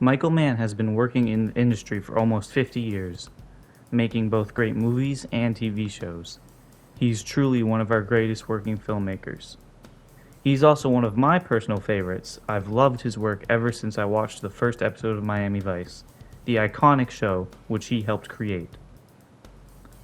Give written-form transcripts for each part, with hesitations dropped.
Michael Mann has been working in the industry for almost 50 years, making both great movies and TV shows. He's truly one of our greatest working filmmakers. He's also one of my personal favorites. I've loved his work ever since I watched the first episode of Miami Vice, the iconic show which he helped create.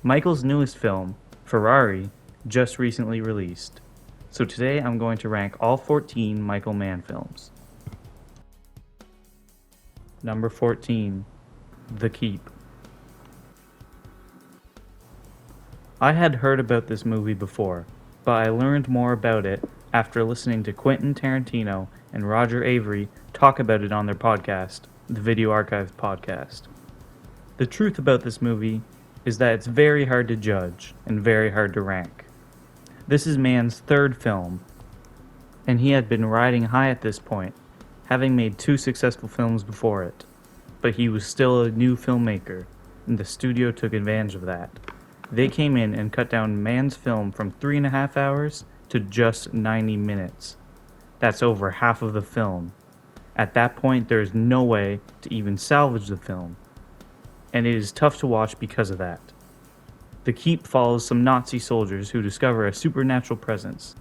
Michael's newest film, Ferrari, just recently released. So today I'm going to rank all 14 Michael Mann films. Number 14. The Keep. I had heard about this movie before, but I learned more about it after listening to Quentin Tarantino and Roger Avery talk about it on their podcast, the Video Archives podcast. The truth about this movie is that it's very hard to judge and very hard to rank. This is Mann's third film, and he had been riding high at this point, having made 2 successful films before it. But he was still a new filmmaker, and the studio took advantage of that. They came in and cut down Mann's film from 3.5 hours to just 90 minutes. That's over half of the film. At that point, there is no way to even salvage the film, and it is tough to watch because of that. The Keep follows some Nazi soldiers who discover a supernatural presence.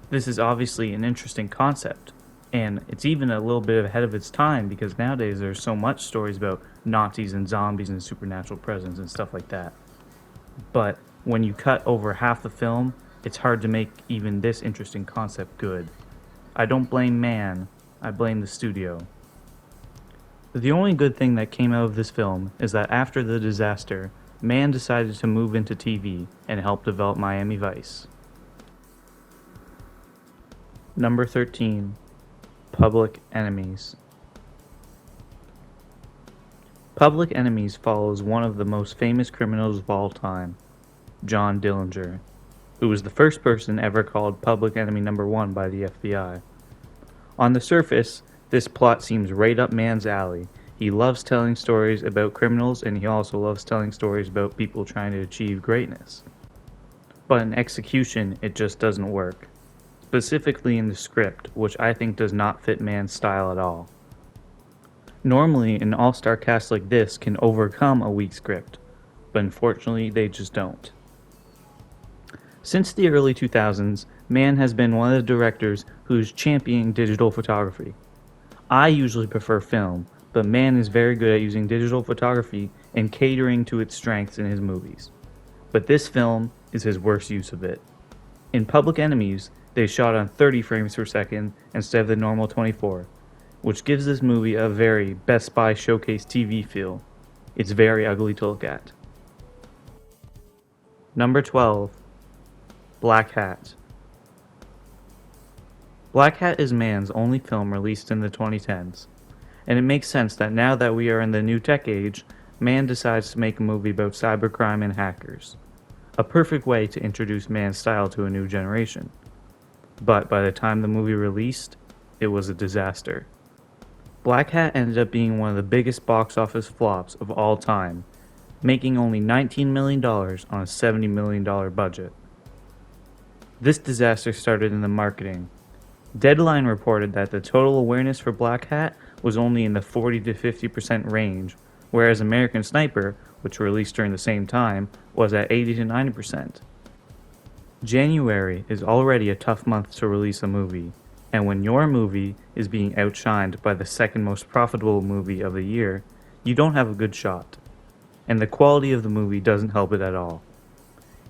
This is obviously an interesting concept, and it's even a little bit ahead of its time because nowadays there's so much stories about Nazis and zombies and supernatural presence and stuff like that. But when you cut over half the film, it's hard to make even this interesting concept good. I don't blame Mann, I blame the studio. The only good thing that came out of this film is that after the disaster, Mann decided to move into TV and help develop Miami Vice. Number 13. Public Enemies. Public Enemies follows one of the most famous criminals of all time, John Dillinger, who was the first person ever called Public Enemy Number 1 by the FBI. On the surface, this plot seems right up Mann's alley. He loves telling stories about criminals, and he also loves telling stories about people trying to achieve greatness. But in execution, it just doesn't work. Specifically in the script, which I think does not fit Mann's style at all. Normally, an all-star cast like this can overcome a weak script, but unfortunately, they just don't. Since the early 2000s, Mann has been one of the directors who's championing digital photography. I usually prefer film, but Mann is very good at using digital photography and catering to its strengths in his movies. But this film is his worst use of it. In Public Enemies, they shot on 30 frames per second instead of the normal 24, which gives this movie a very Best Buy Showcase TV feel. It's very ugly to look at. Number 12. Black Hat. Black Hat is Mann's only film released in the 2010s. And it makes sense that now that we are in the new tech age, Mann decides to make a movie about cybercrime and hackers. A perfect way to introduce Mann's style to a new generation. But by the time the movie released, it was a disaster. Black Hat ended up being one of the biggest box office flops of all time, making only $19 million on a $70 million budget. This disaster started in the marketing. Deadline reported that the total awareness for Black Hat was only in the 40 to 50% range, whereas American Sniper, which released during the same time, was at 80 to 90%. January is already a tough month to release a movie, and when your movie is being outshined by the second most profitable movie of the year, you don't have a good shot. And the quality of the movie doesn't help it at all.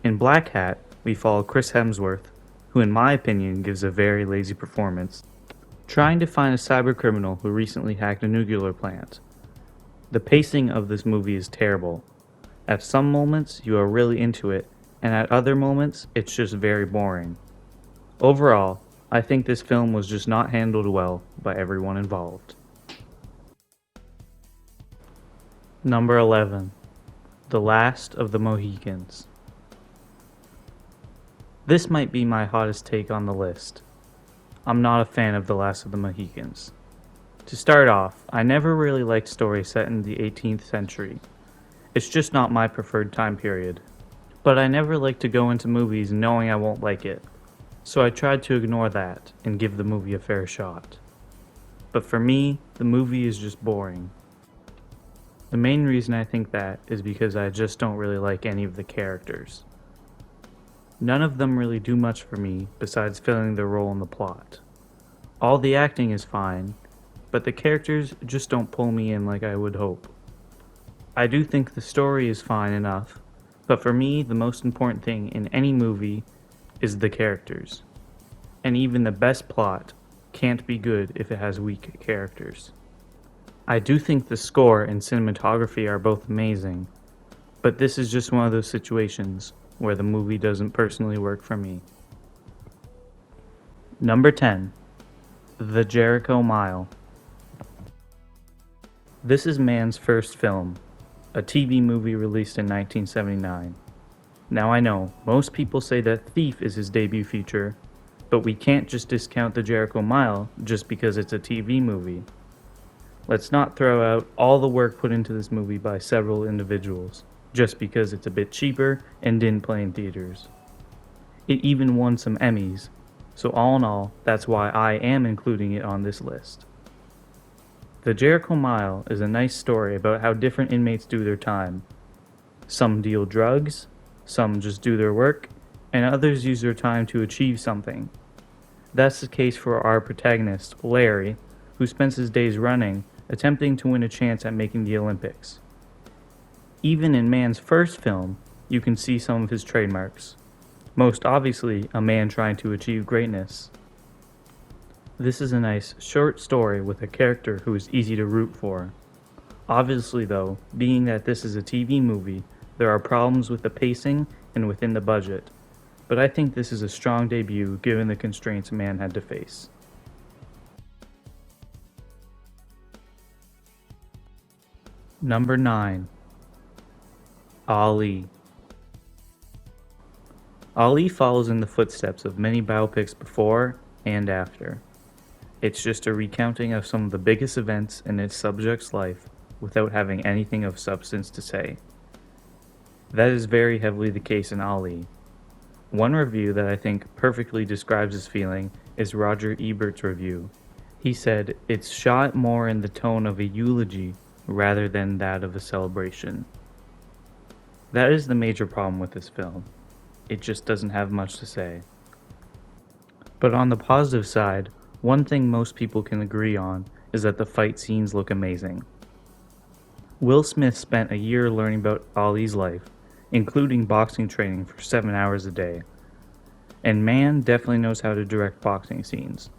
In Black Hat, we follow Chris Hemsworth, who in my opinion gives a very lazy performance, trying to find a cybercriminal who recently hacked a nuclear plant. The pacing of this movie is terrible. At some moments, you are really into it, and at other moments, it's just very boring. Overall, I think this film was just not handled well by everyone involved. Number 11. The Last of the Mohicans. This might be my hottest take on the list. I'm not a fan of The Last of the Mohicans. To start off, I never really liked stories set in the 18th century. It's just not my preferred time period. But I never like to go into movies knowing I won't like it, so I tried to ignore that and give the movie a fair shot. but for me, the movie is just boring. The main reason I think that is because I just don't really like any of the characters. None of them really do much for me besides filling their role in the plot. All the acting is fine, but the characters just don't pull me in like I would hope. I do think the story is fine enough, but for me, the most important thing in any movie is the characters. And even the best plot can't be good if it has weak characters. I do think the score and cinematography are both amazing, but this is just one of those situations where the movie doesn't personally work for me. Number 10. The Jericho Mile. This is Mann's first film, a TV movie released in 1979. Now I know, most people say that Thief is his debut feature, but we can't just discount The Jericho Mile just because it's a TV movie. Let's not throw out all the work put into this movie by several individuals, just because it's a bit cheaper and didn't play in theaters. It even won some Emmys, so all in all, that's why I am including it on this list. The Jericho Mile is a nice story about how different inmates do their time. Some deal drugs, some just do their work, and others use their time to achieve something. That's the case for our protagonist, Larry, who spends his days running, attempting to win a chance at making the Olympics. Even in Mann's first film, you can see some of his trademarks. Most obviously, a man trying to achieve greatness. This is a nice, short story with a character who is easy to root for. Obviously though, being that this is a TV movie, there are problems with the pacing and within the budget, but I think this is a strong debut given the constraints Mann had to face. Number 9. Ali. Ali follows in the footsteps of many biopics before and after. It's just a recounting of some of the biggest events in its subject's life without having anything of substance to say. That is very heavily the case in Ali. One review that I think perfectly describes this feeling is Roger Ebert's review. He said, "It's shot more in the tone of a eulogy rather than that of a celebration." That is the major problem with this film. It just doesn't have much to say. But on the positive side, one thing most people can agree on is that the fight scenes look amazing. Will Smith spent a year learning about Ali's life, including boxing training for 7 hours a day. And Mann definitely knows how to direct boxing scenes.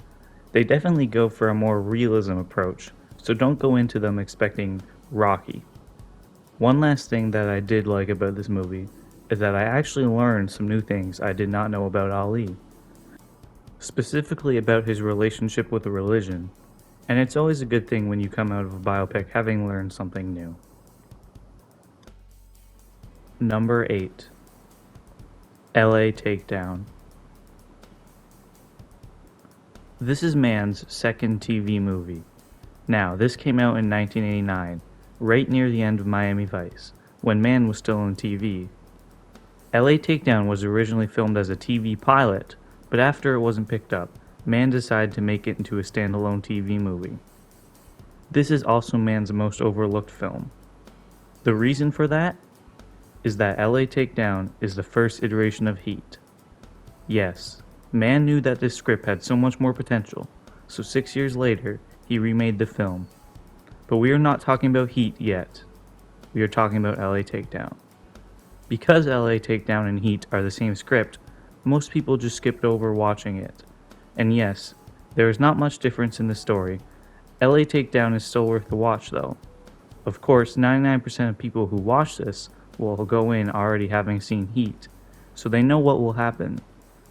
They definitely go for a more realism approach, so don't go into them expecting Rocky. One last thing that I did like about this movie is that I actually learned some new things I did not know about Ali. Specifically about his relationship with religion, and it's always a good thing when you come out of a biopic having learned something new. Number 8. LA Takedown. This is Mann's second TV movie. Now, this came out in 1989, right near the end of Miami Vice, when Mann was still on TV. LA Takedown was originally filmed as a TV pilot, but after it wasn't picked up, Mann decided to make it into a standalone TV movie. This is also Mann's most overlooked film. The reason for that is that LA Takedown is the first iteration of Heat. Yes, Mann knew that this script had so much more potential, so 6 years later, he remade the film. But we are not talking about Heat yet. We are talking about LA Takedown. Because LA Takedown and Heat are the same script, most people just skipped over watching it. And yes, there is not much difference in the story. LA Takedown is still worth the watch though. Of course, 99% of people who watch this will go in already having seen Heat, so they know what will happen.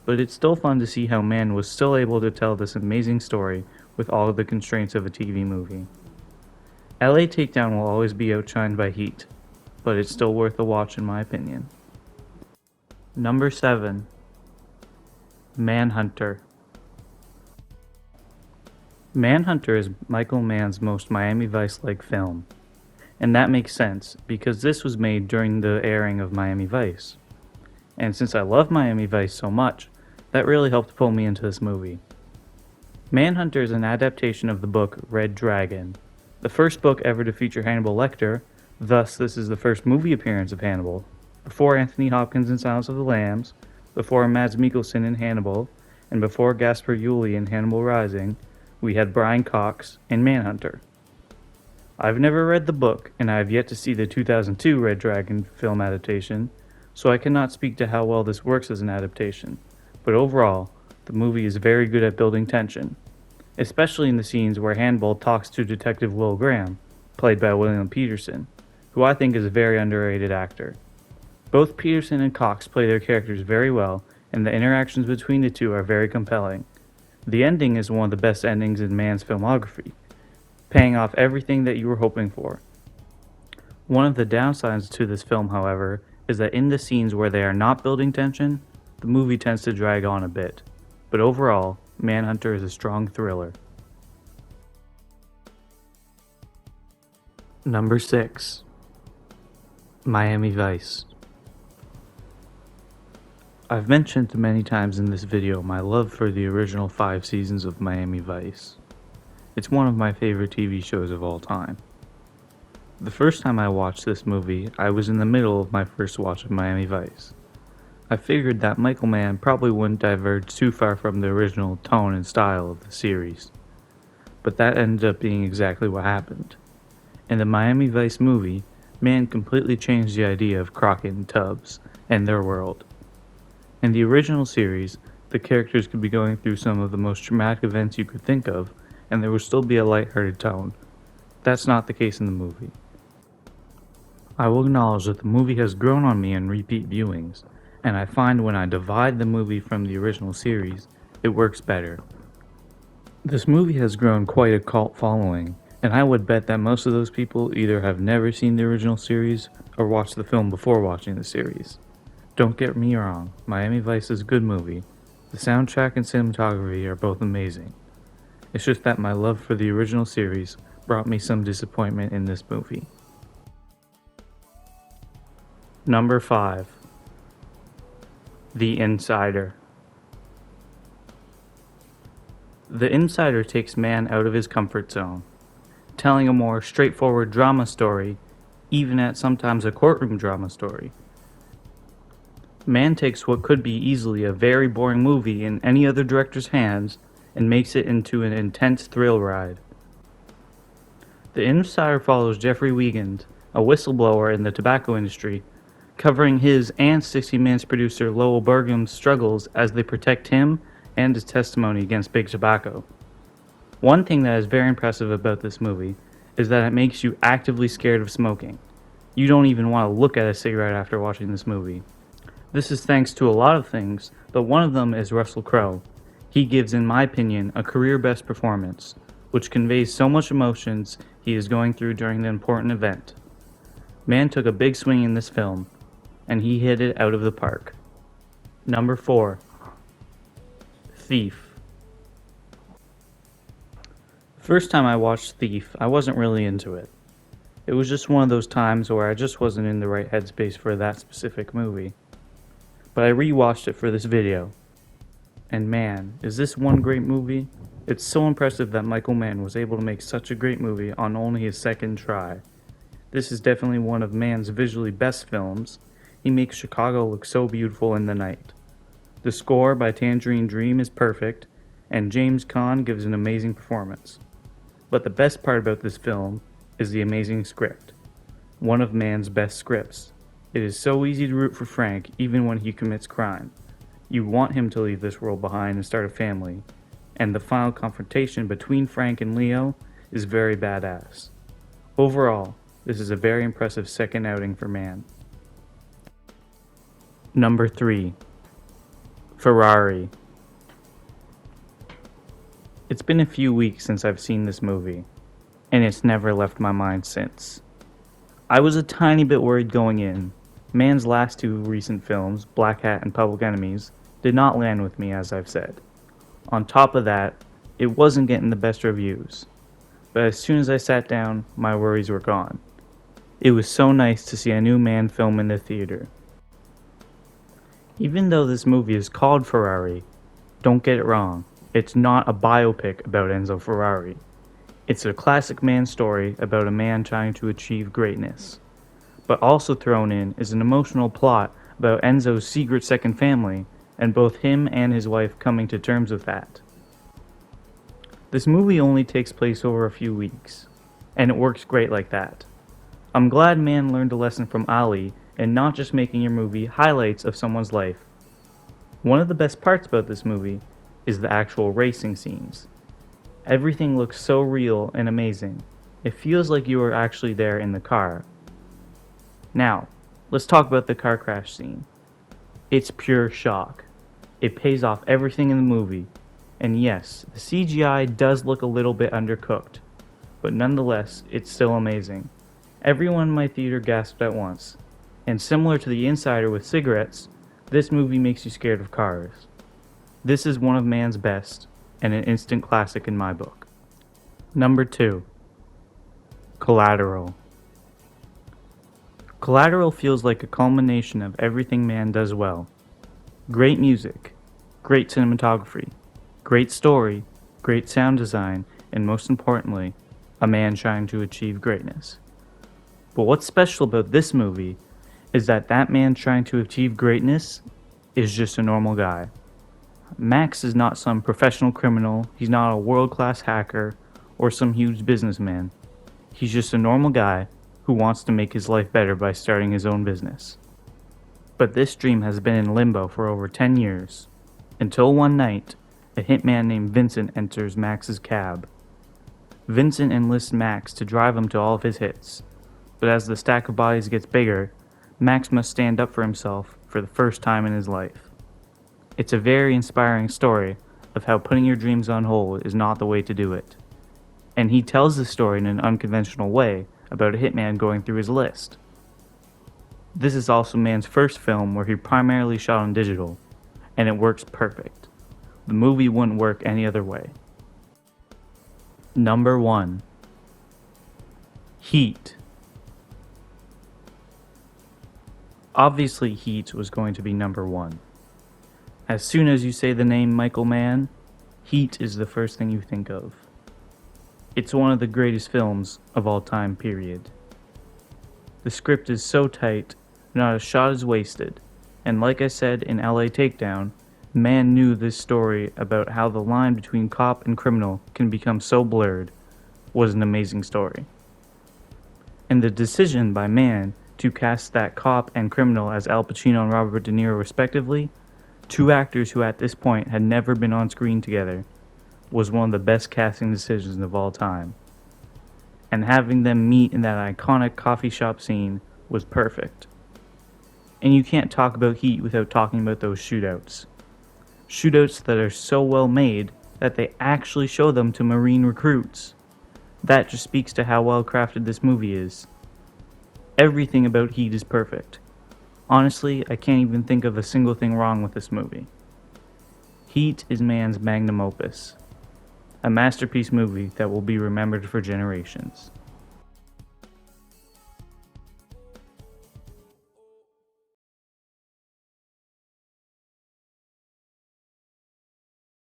But it's still fun to see how Mann was still able to tell this amazing story with all of the constraints of a TV movie. LA Takedown will always be outshined by Heat, but it's still worth a watch in my opinion. Number 7. Manhunter. Manhunter is Michael Mann's most Miami Vice-like film, and that makes sense because this was made during the airing of Miami Vice. And since I love Miami Vice so much, that really helped pull me into this movie. Manhunter is an adaptation of the book Red Dragon, the first book ever to feature Hannibal Lecter, thus this is the first movie appearance of Hannibal, before Anthony Hopkins in Silence of the Lambs, before Mads Mikkelsen in Hannibal, and before Gaspar Ulliel in Hannibal Rising, we had Brian Cox in Manhunter. I've never read the book, and I have yet to see the 2002 Red Dragon film adaptation, so I cannot speak to how well this works as an adaptation, but overall, the movie is very good at building tension, especially in the scenes where Hannibal talks to Detective Will Graham, played by William Peterson, who I think is a very underrated actor. Both Peterson and Cox play their characters very well, and the interactions between the two are very compelling. The ending is one of the best endings in Mann's filmography, paying off everything that you were hoping for. One of the downsides to this film, however, is that in the scenes where they are not building tension, the movie tends to drag on a bit. But overall, Manhunter is a strong thriller. Number 6. Miami Vice. I've mentioned many times in this video my love for the original 5 seasons of Miami Vice. It's one of my favorite TV shows of all time. The first time I watched this movie, I was in the middle of my first watch of Miami Vice. I figured that Michael Mann probably wouldn't diverge too far from the original tone and style of the series. But that ended up being exactly what happened. In the Miami Vice movie, Mann completely changed the idea of Crockett and Tubbs and their world. In the original series, the characters could be going through some of the most traumatic events you could think of, and there would still be a lighthearted tone. That's not the case in the movie. I will acknowledge that the movie has grown on me in repeat viewings, and I find when I divide the movie from the original series, it works better. This movie has grown quite a cult following, and I would bet that most of those people either have never seen the original series or watched the film before watching the series. Don't get me wrong, Miami Vice is a good movie. The soundtrack and cinematography are both amazing. It's just that my love for the original series brought me some disappointment in this movie. Number 5. The Insider. The Insider takes Mann out of his comfort zone, telling a more straightforward drama story, even at sometimes a courtroom drama story. Mann takes what could be easily a very boring movie in any other director's hands and makes it into an intense thrill ride. The Insider follows Jeffrey Wiegand, a whistleblower in the tobacco industry, covering his and 60 Minutes producer Lowell Burgum's struggles as they protect him and his testimony against Big Tobacco. One thing that is very impressive about this movie is that it makes you actively scared of smoking. You don't even want to look at a cigarette after watching this movie. This is thanks to a lot of things, but one of them is Russell Crowe. He gives, in my opinion, a career-best performance, which conveys so much emotions he is going through during the important event. Mann took a big swing in this film, and he hit it out of the park. Number 4. Thief. First time I watched Thief, I wasn't really into it. It was just one of those times where I just wasn't in the right headspace for that specific movie. But I rewatched it for this video. And man, is this one great movie? It's so impressive that Michael Mann was able to make such a great movie on only his second try. This is definitely one of Mann's visually best films. He makes Chicago look so beautiful in the night. The score by Tangerine Dream is perfect, and James Caan gives an amazing performance. But the best part about this film is the amazing script. One of Mann's best scripts. It is so easy to root for Frank even when he commits crime. You want him to leave this world behind and start a family, and the final confrontation between Frank and Leo is very badass. Overall, this is a very impressive second outing for Mann. Number 3. Ferrari. It's been a few weeks since I've seen this movie, and it's never left my mind since. I was a tiny bit worried going in. Mann's last 2 recent films, Black Hat and Public Enemies, did not land with me, as I've said. On top of that, it wasn't getting the best reviews. But as soon as I sat down, my worries were gone. It was so nice to see a new Mann film in the theater. Even though this movie is called Ferrari, don't get it wrong, It's not a biopic about Enzo Ferrari. It's a classic man story about a man trying to achieve greatness. But also thrown in is an emotional plot about Enzo's secret second family and both him and his wife coming to terms with that. This movie only takes place over a few weeks, and it works great like that. I'm glad Mann learned a lesson from Ali and not just making your movie highlights of someone's life. One of the best parts about this movie is the actual racing scenes. Everything looks so real and amazing. It feels like you are actually there in the car. Now, let's talk about the car crash scene. It's pure shock. It pays off everything in the movie. And yes, the CGI does look a little bit undercooked, but nonetheless, it's still amazing. Everyone in my theater gasped at once. And similar to The Insider with cigarettes, this movie makes you scared of cars. This is one of Mann's best, and an instant classic in my book. Number 2. Collateral. Collateral feels like a culmination of everything Mann does well. Great music, great cinematography, great story, great sound design, and most importantly, a man trying to achieve greatness. But what's special about this movie is that man trying to achieve greatness is just a normal guy. Max is not some professional criminal, he's not a world-class hacker, or some huge businessman. He's just a normal guy who wants to make his life better by starting his own business. But this dream has been in limbo for over 10 years, until one night, a hitman named Vincent enters Max's cab. Vincent enlists Max to drive him to all of his hits, but as the stack of bodies gets bigger, Max must stand up for himself for the first time in his life. It's a very inspiring story of how putting your dreams on hold is not the way to do it. And he tells the story in an unconventional way about a hitman going through his list. This is also Mann's first film where he primarily shot on digital, and it works perfect. The movie wouldn't work any other way. Number 1. Heat. Obviously, Heat was going to be number 1. As soon as you say the name Michael Mann, Heat is the first thing you think of. It's one of the greatest films of all time, period. The script is so tight, not a shot is wasted, and like I said in LA Takedown, Mann knew this story about how the line between cop and criminal can become so blurred was an amazing story. And the decision by Mann to cast that cop and criminal as Al Pacino and Robert De Niro respectively, two actors who at this point had never been on screen together, was one of the best casting decisions of all time. And having them meet in that iconic coffee shop scene was perfect. And you can't talk about Heat without talking about those shootouts. Shootouts that are so well made that they actually show them to Marine recruits. That just speaks to how well crafted this movie is. Everything about Heat is perfect. Honestly, I can't even think of a single thing wrong with this movie. Heat is Mann's magnum opus. A masterpiece movie that will be remembered for generations.